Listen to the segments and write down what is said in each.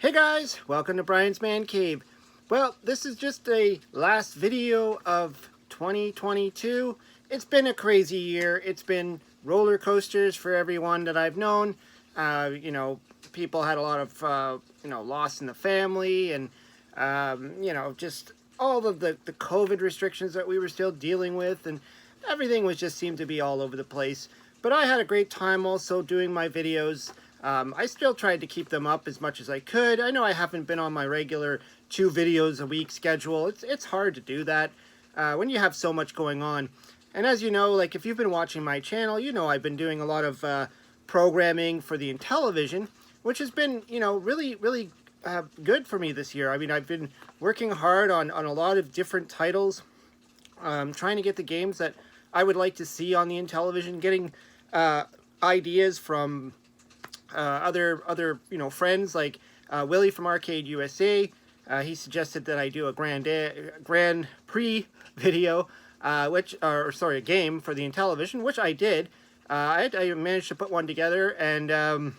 Hey guys, welcome to Brian's Man Cave. Well, this is just a last video of 2022. It's been a crazy year. It's been roller coasters for everyone that I've known. People had a lot of, loss in the family and, just all of the COVID restrictions that we were still dealing with, and everything was just seemed to be all over the place. But I had a great time also doing my videos. I still tried to keep them up as much as I could. I know I haven't been on my regular 2 videos a week schedule. It's hard to do that when you have so much going on. And as you know, like if you've been watching my channel, you know I've been doing a lot of programming for the Intellivision, which has been, really good for me this year. I mean, I've been working hard on a lot of different titles, trying to get the games that I would like to see on the Intellivision, getting ideas from other friends like Willie from Arcade USA. He suggested that I do a Grand Prix video, a game for the Intellivision, which I did. I managed to put one together, and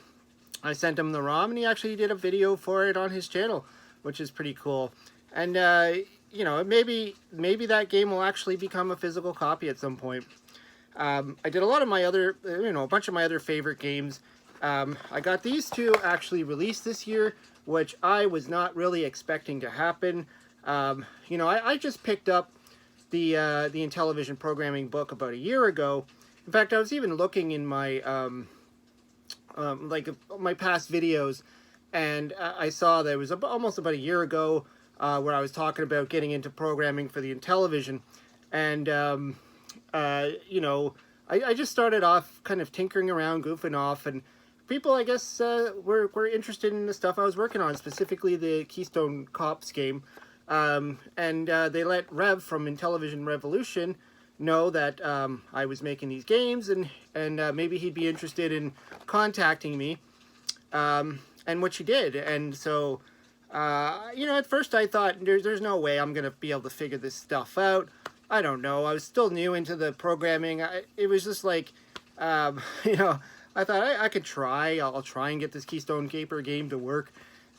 I sent him the ROM, and he actually did a video for it on his channel, which is pretty cool. And maybe that game will actually become a physical copy at some point. I did a lot of my other, a bunch of my other favorite games. I got these two actually released this year, which I was not really expecting to happen. I just picked up the Intellivision programming book about a year ago. In fact, I was even looking in my my past videos, and I saw that it was almost about a year ago where I was talking about getting into programming for the Intellivision, and I just started off kind of tinkering around, goofing off, and people, I guess, were interested in the stuff I was working on, specifically the Keystone Cops game. They let Rev from Intellivision Revolution know that I was making these games, and maybe he'd be interested in contacting me, and which he did. And so, at first I thought, there's no way I'm going to be able to figure this stuff out. I don't know. I was still new into the programming. It was just like, I thought I could try. I'll try and get this Keystone Caper game to work.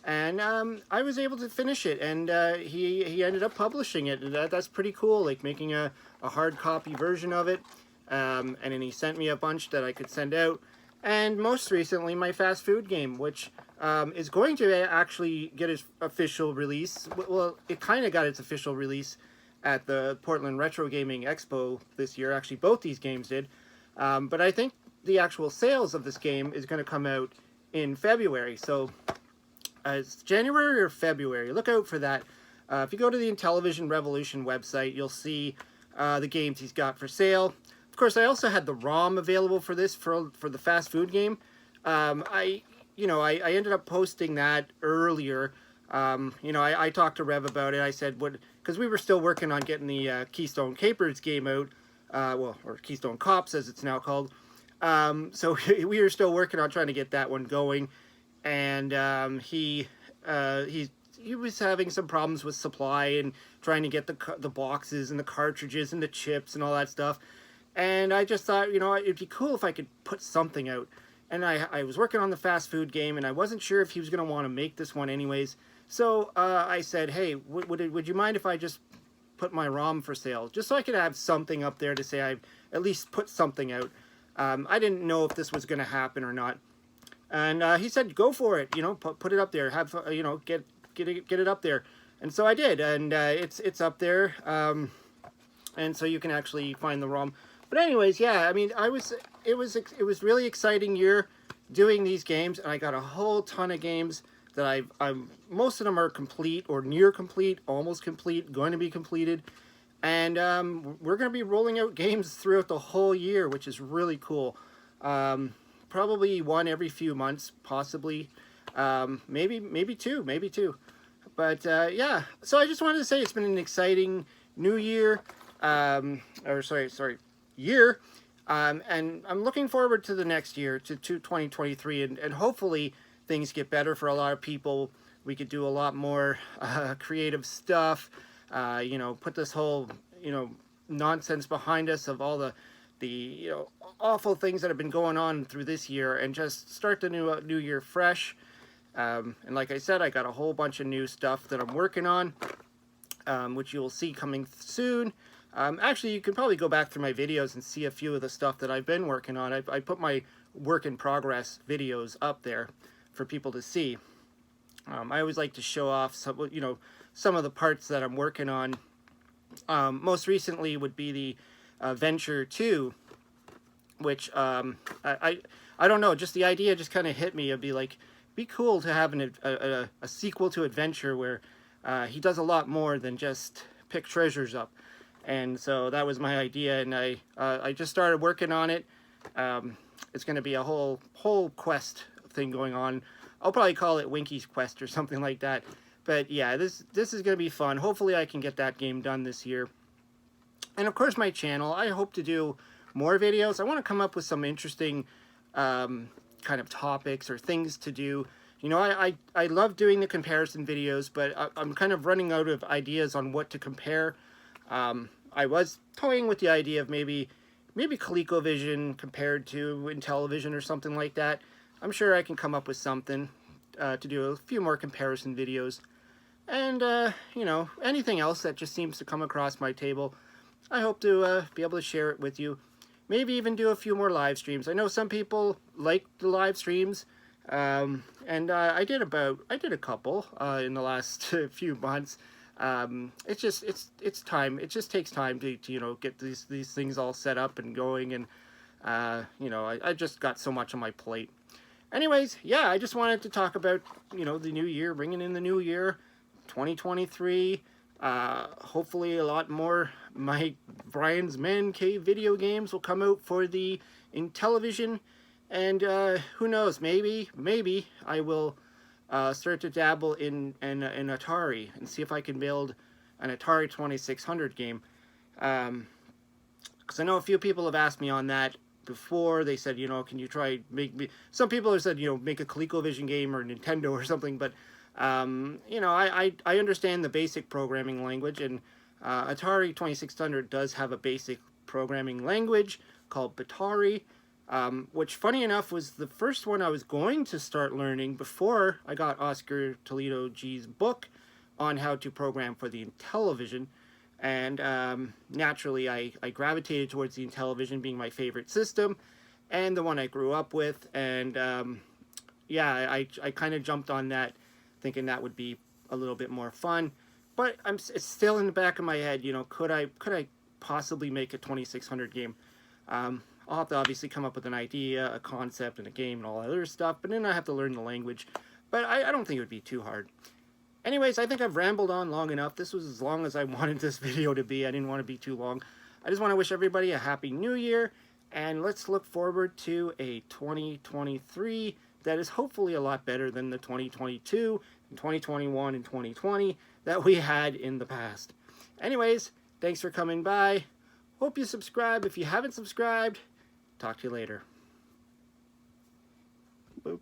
And I was able to finish it, and he ended up publishing it. And that's pretty cool, like making a hard copy version of it. And then he sent me a bunch that I could send out. And most recently, my fast food game, which is going to actually get its official release. Well, it kind of got its official release at the Portland Retro Gaming Expo this year. Actually, both these games did. But I think the actual sales of this game is going to come out in February. So it's January or February. Look out for that. If you go to the Intellivision Revolution website, you'll see the games he's got for sale. Of course, I also had the ROM available for this for the fast food game. I ended up posting that earlier. I talked to Rev about it. I said, because we were still working on getting the Keystone Capers game out, or Keystone Cops as it's now called. So we were still working on trying to get that one going, and he was having some problems with supply and trying to get the boxes and the cartridges and the chips and all that stuff. And I just thought, it'd be cool if I could put something out. And I was working on the fast food game, and I wasn't sure if he was going to want to make this one anyways. So I said, hey, would you mind if I just put my ROM for sale? Just so I could have something up there to say I've at least put something out. I didn't know if this was going to happen or not. And he said, go for it, put it up there. Have, get it up there. And so I did, and it's up there. And so you can actually find the ROM. But anyways, yeah, I mean, it was really exciting year doing these games, and I got a whole ton of games that most of them are complete or near complete, almost complete, going to be completed. And we're going to be rolling out games throughout the whole year, which is really cool. Probably one every few months, possibly. Maybe two. But yeah, so I just wanted to say it's been an exciting new year. Year. And I'm looking forward to the next year, to 2023, and hopefully things get better for a lot of people. We could do a lot more creative stuff, put this whole, nonsense behind us of all the awful things that have been going on through this year, and just start the new year fresh. And like I said, I got a whole bunch of new stuff that I'm working on, which you will see coming soon. Actually, you can probably go back through my videos and see a few of the stuff that I've been working on. I put my work in progress videos up there for people to see. I always like to show off some of the parts that I'm working on. Most recently would be the Venture 2, which I don't know, just the idea just kind of hit me. It'd be cool to have a sequel to Adventure where he does a lot more than just pick treasures up. And so that was my idea, and I just started working on it. It's going to be a whole quest thing going on. I'll probably call it Winky's Quest or something like that. But yeah, this is going to be fun. Hopefully I can get that game done this year. And of course my channel, I hope to do more videos. I want to come up with some interesting kind of topics or things to do. You know, I love doing the comparison videos, but I'm kind of running out of ideas on what to compare. I was toying with the idea of maybe ColecoVision compared to Intellivision or something like that. I'm sure I can come up with something to do a few more comparison videos. And, you know, anything else that just seems to come across my table, I hope to be able to share it with you. Maybe even do a few more live streams. I know some people like the live streams, and I did a couple in the last few months. It's time. It just takes time to you know, get these things all set up and going, and you know, I just got so much on my plate. Anyways, yeah, I just wanted to talk about, you know, the new year, bringing in the new year, 2023. Hopefully a lot more Brian's Man Cave video games will come out for the Intellivision, and who knows, maybe I will start to dabble in Atari and see if I can build an Atari 2600 game. Because I know a few people have asked me on that before. They said, you know, can you try some people have said, you know, make a ColecoVision game or Nintendo or something, but you know, I understand the basic programming language, and Atari 2600 does have a basic programming language called Batari, which, funny enough, was the first one I was going to start learning before I got Oscar Toledo G's book on how to program for the Intellivision. And naturally, I gravitated towards the Intellivision being my favorite system and the one I grew up with. And yeah, I kind of jumped on that thinking that would be a little bit more fun. But it's still in the back of my head, you know, could I possibly make a 2600 game? I'll have to obviously come up with an idea, a concept, and a game, and all that other stuff, but then I have to learn the language. But I don't think it would be too hard. Anyways, I think I've rambled on long enough. This was as long as I wanted this video to be. I didn't want to be too long. I just want to wish everybody a happy new year, and let's look forward to a 2023 that is hopefully a lot better than the 2022 and 2021 and 2020 that we had in the past. Anyways, thanks for coming by. Hope you subscribe. If you haven't subscribed, talk to you later. Boop.